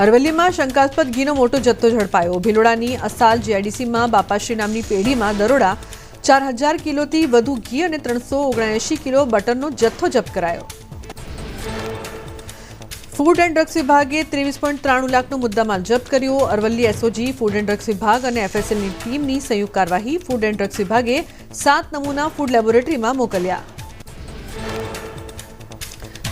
અરવલ્લીમાં શંકાસ્પદ ઘીનો મોટો જથ્થો ઝડપાયો। ભિલોડાની અસાલ જીઆઈડીસીમાં બાપાશ્રી નામની પેઢીમાં દરોડા 4000 કિલોથી વધુ ઘી અને 379 કિલો બટરનો જથ્થો જપ્ત કરાયો। ફૂડ એન્ડ ડ્રગ્સ વિભાગે 23.93 લાખનો મુદ્દામાલ જપ્ત કર્યો। Aravalli SOG, food and drugs વિભાગ અને એફએસએલની ટીમની સંયુક્ત કાર્યવાહી। ફૂડ એન્ડ ડ્રગ્સ વિભાગે 7 નમૂના ફૂડ લેબોરેટરીમાં મોકલ્યા।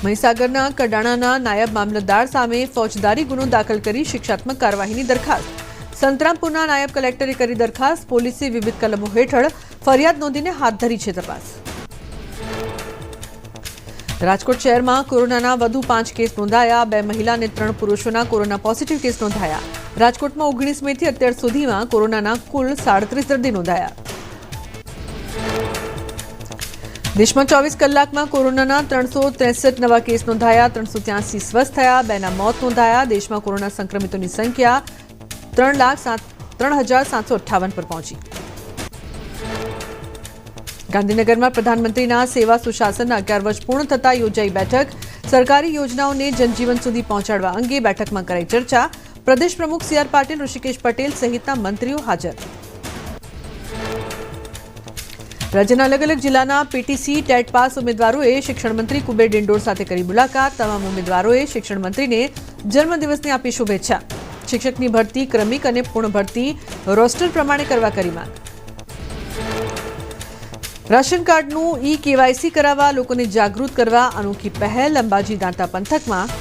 મહીસાગરના કડાણાના નાયબ મામલતદાર સામે ફોજદારી ગુનો દાખલ કરી શિક્ષાત્મક કાર્યવાહીની દરખાસ્ત। સંતરામપુરના નાયબ કલેક્ટરે કરી દરખાસ્ત। પોલીસે વિવિધ કલમો હેઠળ ફરિયાદ નોંધીને હાથ ધરી છે તપાસ। રાજકોટ શહેરમાં કોરોનાના વધુ 5 કેસ નોંધાયા। 2 મહિલા અને 3 પુરુષોના કોરોના પોઝિટિવ કેસ નોંધાયા। રાજકોટમાં 19 મેથી અત્યાર સુધીમાં કોરોનાના કુલ 37 દર્દી નોંધાયા। દેશમાં 24 કલાકમાં કોરોનાના 363 નવા કેસ નોંધાયા। 383 સ્વસ્થ થયા। 2ના મોત નોંધાયા। દેશમાં કોરોના સંક્રમિતોની સંખ્યા 3,0758 પર પહોંચી। ગાંધીનગરમાં પ્રધાનમંત્રીના સેવા સુશાસનના 11 વર્ષ પૂર્ણ થતા યોજાઈ બેઠક। સરકારી યોજનાઓને જનજીવન સુધી પહોંચાડવા અંગે બેઠકમાં કરાઈ ચર્ચા। પ્રદેશ પ્રમુખ સી આર પાટીલ, ઋષિકેશ પટેલ સહિતના મંત્રીઓ હાજર। રાજ્યના અલગ અલગ જિલ્લાના પીટીસી ટેટ પાસ ઉમેદવારોએ શિક્ષણ મંત્રી કુબેર ડિંડોર સાથે કરી મુલાકાત। તમામ ઉમેદવારોએ શિક્ષણ મંત્રીને જન્મદિવસની આપી શુભેચ્છા। શિક્ષકની ભરતી ક્રમિક અને પૂર્ણ ભરતી રોસ્ટર પ્રમાણે કરવા કરી માંગ। રાશન કાર્ડનું ઈ-કેવાયસી કરાવવા લોકોને જાગૃત કરવા અનોખી પહેલ। અંબાજી દાંતા પંથકમાં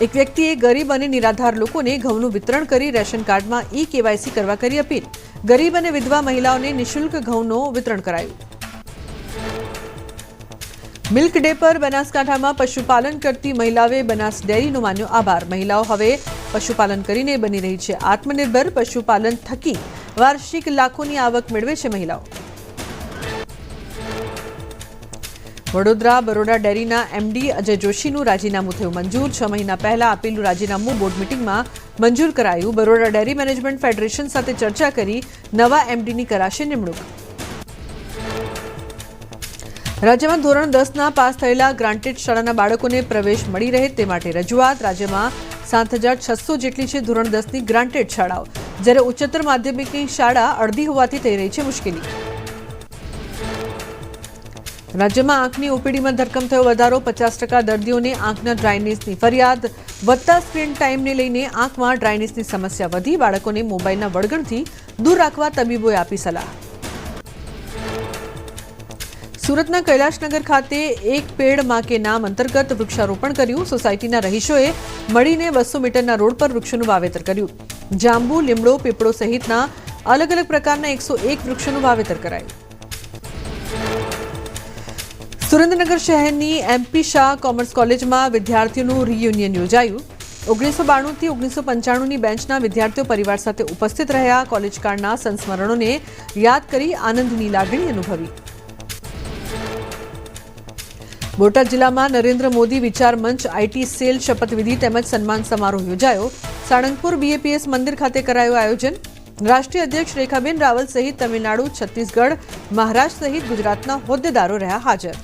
એક વ્યક્તિએ ગરીબ અને નિરાધાર લોકોને ઘઉંનું વિતરણ કરી રેશન કાર્ડમાં ઈ-કેવાયસી કરવા કરી અપીલ। ગરીબ અને વિધવા મહિલાઓને નિઃશુલ્ક ઘઉંનું વિતરણ કરાયું। મિલ્ક ડે પર બનાસકાંઠામાં પશુપાલન કરતી મહિલાઓએ બનાસ ડેરીનો માન્યો આભાર। મહિલાઓ હવે પશુપાલન કરીને બની રહી છે આત્મનિર્ભર। પશુપાલન થકી વાર્ષિક લાખોની આવક મેળવે છે મહિલાઓ। વડોદરા બરોડા ડેરીના એમડી અજય જોશીનું રાજીનામું થયું મંજૂર। 6 મહિના પહેલા આપેલું રાજીનામું બોર્ડ મિટિંગમાં મંજૂર કરાયું। બરોડા ડેરી મેનેજમેન્ટ ફેડરેશન સાથે ચર્ચા કરી નવા એમડીની કરાશે નિમણૂક। રાજ્યમાં ધોરણ 10ના પાસ થયેલા ગ્રાન્ટેડ શાળાના બાળકોને પ્રવેશ મળી રહે તે માટે રજૂઆત। રાજ્યમાં 7600 જેટલી છે ધોરણ 10ની ગ્રાન્ટેડ શાળાઓ, જ્યારે ઉચ્ચતર માધ્યમિકની શાળા અડધી હોવાથી થઈ રહી છે મુશ્કેલી। રાજ્યમાં આંખની ઓપીડીમાં ધરખમ થયો વધારો। 50% દર્દીઓને આંખના ડ્રાયનેસની ફરિયાદ। વધતા સ્ક્રીન ટાઈમને લઈને આંખમાં ડ્રાયનેસની સમસ્યા વધી। બાળકોને મોબાઈલના વળગણથી દૂર રાખવા તબીબોએ આપી સલાહ। સુરતના કૈલાશનગર ખાતે એક પેડ માં કે નામ અંતર્ગત વૃક્ષારોપણ કર્યું। સોસાયટીના રહીશોએ મળીને 200 મીટરના રોડ પર વૃક્ષોનું વાવેતર કર્યું। જાંબુ, લીમડો, પીપળો સહિતના અલગ અલગ પ્રકારના 101 વૃક્ષોનું વાવેતર કરાયું। સુરેન્દ્રનગર શહેરની એમપી શાહ કોમર્સ કોલેજમાં વિદ્યાર્થીઓનું રિયુનિયન યોજાયું। 1992 થી 1995ની બેન્ચના વિદ્યાર્થીઓ પરિવાર સાથે ઉપસ્થિત રહ્યા। કોલેજ કાળના સંસ્મરણોને યાદ કરી આનંદની લાગણી અનુભવી। બોટાદ જિલ્લામાં નરેન્દ્ર મોદી વિચાર મંચ આઈટી સેલ શપથવિધિ તેમજ સન્માન સમારોહ યોજાયો। સાળંગપુર બીએપીએસ મંદિર ખાતે કરાયું આયોજન। રાષ્ટ્રીય અધ્યક્ષ રેખાબેન રાવલ સહિત તમિલનાડુ, છત્તીસગઢ, મહારાષ્ટ્ર સહિત ગુજરાતના હોદ્દેદારો રહ્યા હાજર।